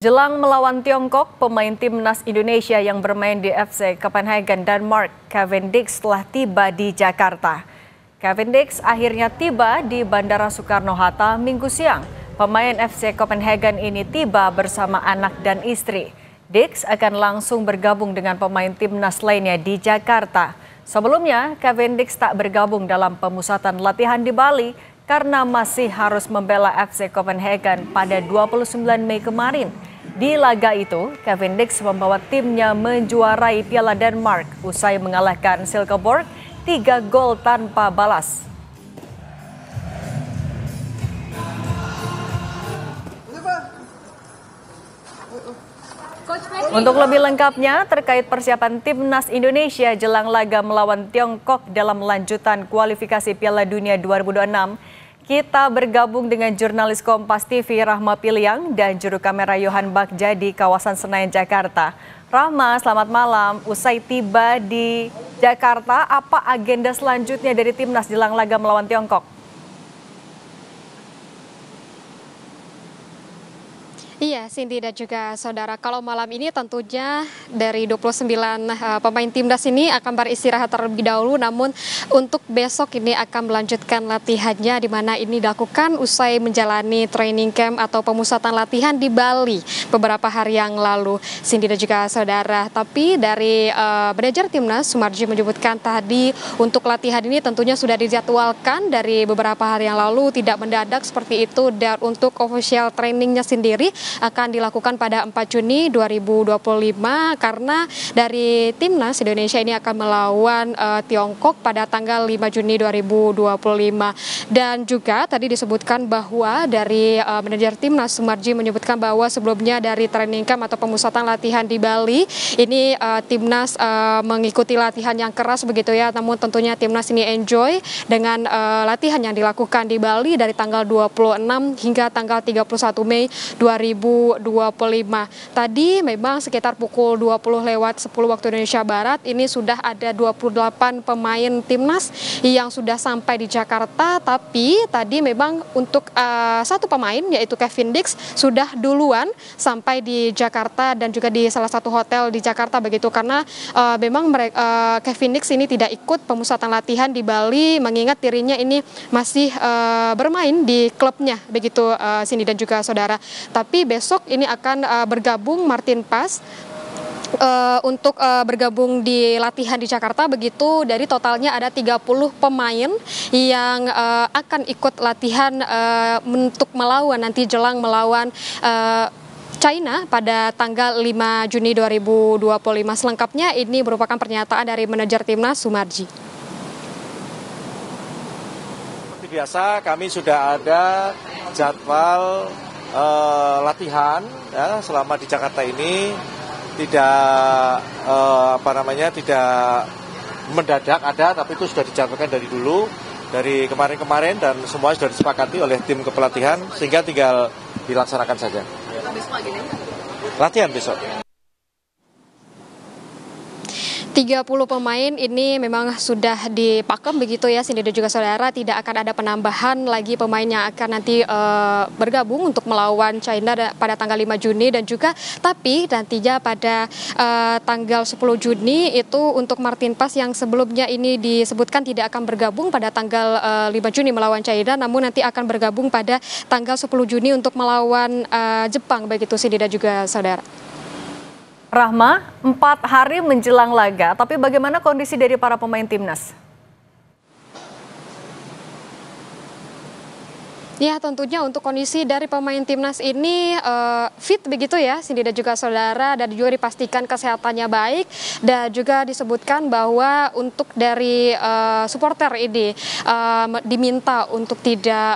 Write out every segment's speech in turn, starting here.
Jelang melawan Tiongkok, pemain timnas Indonesia yang bermain di FC Copenhagen, Denmark, Cavendish telah tiba di Jakarta. Cavendish akhirnya tiba di Bandara Soekarno-Hatta Minggu siang. Pemain FC Copenhagen ini tiba bersama anak dan istri. Dix akan langsung bergabung dengan pemain timnas lainnya di Jakarta. Sebelumnya, Cavendish tak bergabung dalam pemusatan latihan di Bali karena masih harus membela FC Copenhagen pada 29 Mei kemarin. Di laga itu, Cavendish membawa timnya menjuarai Piala Denmark usai mengalahkan Silkeborg 3 gol tanpa balas. Untuk lebih lengkapnya terkait persiapan timnas Indonesia jelang laga melawan Tiongkok dalam lanjutan kualifikasi Piala Dunia 2026, kita bergabung dengan jurnalis Kompas TV Rahma Piliang dan juru kamera Yohan Bagja di kawasan Senayan, Jakarta. Rahma, selamat malam. Usai tiba di Jakarta, apa agenda selanjutnya dari timnas jelang laga melawan Tiongkok? Iya, Cindy dan juga saudara, kalau malam ini tentunya dari 29 pemain timnas ini akan beristirahat terlebih dahulu, namun untuk besok ini akan melanjutkan latihannya, di mana ini dilakukan usai menjalani training camp atau pemusatan latihan di Bali beberapa hari yang lalu, Cindy dan juga saudara. Tapi dari manajer timnas Sumarji menyebutkan tadi untuk latihan ini tentunya sudah dijadwalkan dari beberapa hari yang lalu, tidak mendadak seperti itu, dan untuk official trainingnya sendiri akan dilakukan pada 4 Juni 2025 karena dari timnas Indonesia ini akan melawan Tiongkok pada tanggal 5 Juni 2025. Dan juga tadi disebutkan bahwa dari manajer timnas Sumarji menyebutkan bahwa sebelumnya dari training camp atau pemusatan latihan di Bali ini timnas mengikuti latihan yang keras begitu ya, namun tentunya timnas ini enjoy dengan latihan yang dilakukan di Bali dari tanggal 26 hingga tanggal 31 Mei 2025. Tadi memang sekitar pukul 20:10 waktu Indonesia Barat ini sudah ada 28 pemain timnas yang sudah sampai di Jakarta, tapi tadi memang untuk satu pemain yaitu Cavendish sudah duluan sampai di Jakarta dan juga di salah satu hotel di Jakarta begitu, karena memang Cavendish ini tidak ikut pemusatan latihan di Bali mengingat dirinya ini masih bermain di klubnya begitu, Cindy dan juga saudara. Tapi besok ini akan bergabung Martin Pas untuk bergabung di latihan di Jakarta begitu. Dari totalnya ada 30 pemain yang akan ikut latihan untuk melawan nanti jelang melawan China pada tanggal 5 Juni 2025. Selengkapnya ini merupakan pernyataan dari manajer timnas Sumarji. Seperti biasa kami sudah ada jadwal latihan ya, selama di Jakarta ini tidak tidak mendadak ada, tapi itu sudah dijadwalkan dari dulu, dari kemarin-kemarin, dan semua sudah disepakati oleh tim kepelatihan sehingga tinggal dilaksanakan saja. Latihan besok. 30 pemain ini memang sudah dipakem begitu ya, Cindy dan juga saudara. Tidak akan ada penambahan lagi pemain yang akan nanti bergabung untuk melawan China pada tanggal 5 Juni dan juga tapi nantinya pada tanggal 10 Juni itu untuk Martin Pas yang sebelumnya ini disebutkan tidak akan bergabung pada tanggal 5 Juni melawan China, namun nanti akan bergabung pada tanggal 10 Juni untuk melawan Jepang begitu, Cindy dan juga saudara. Rahma, 4 hari menjelang laga, tapi bagaimana kondisi dari para pemain timnas? Ya, tentunya untuk kondisi dari pemain timnas ini fit begitu ya, Cindy dan juga saudara, dan juga dipastikan kesehatannya baik, dan juga disebutkan bahwa untuk dari supporter ini diminta untuk tidak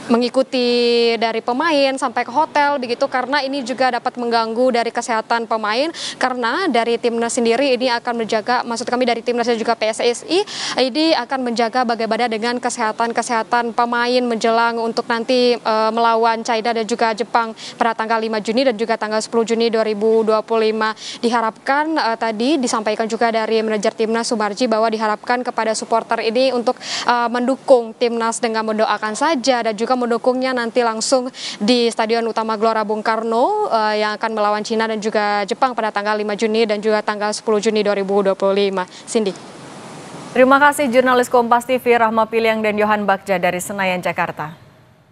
mengikuti dari pemain sampai ke hotel begitu, karena ini juga dapat mengganggu dari kesehatan pemain, karena dari timnas sendiri ini akan menjaga, maksud kami dari timnas dan juga PSSI ini akan menjaga bagaimana dengan kesehatan pemain menjelang untuk nanti melawan China dan juga Jepang pada tanggal 5 Juni dan juga tanggal 10 Juni 2025. Diharapkan tadi disampaikan juga dari manajer timnas Sumarji bahwa diharapkan kepada supporter ini untuk mendukung timnas dengan mendoakan saja dan juga juga mendukungnya nanti langsung di Stadion Utama Gelora Bung Karno yang akan melawan Cina dan juga Jepang pada tanggal 5 Juni dan juga tanggal 10 Juni 2025. Cindy. Terima kasih jurnalis Kompas TV Rahma Piliang dan Yohan Bagja dari Senayan, Jakarta.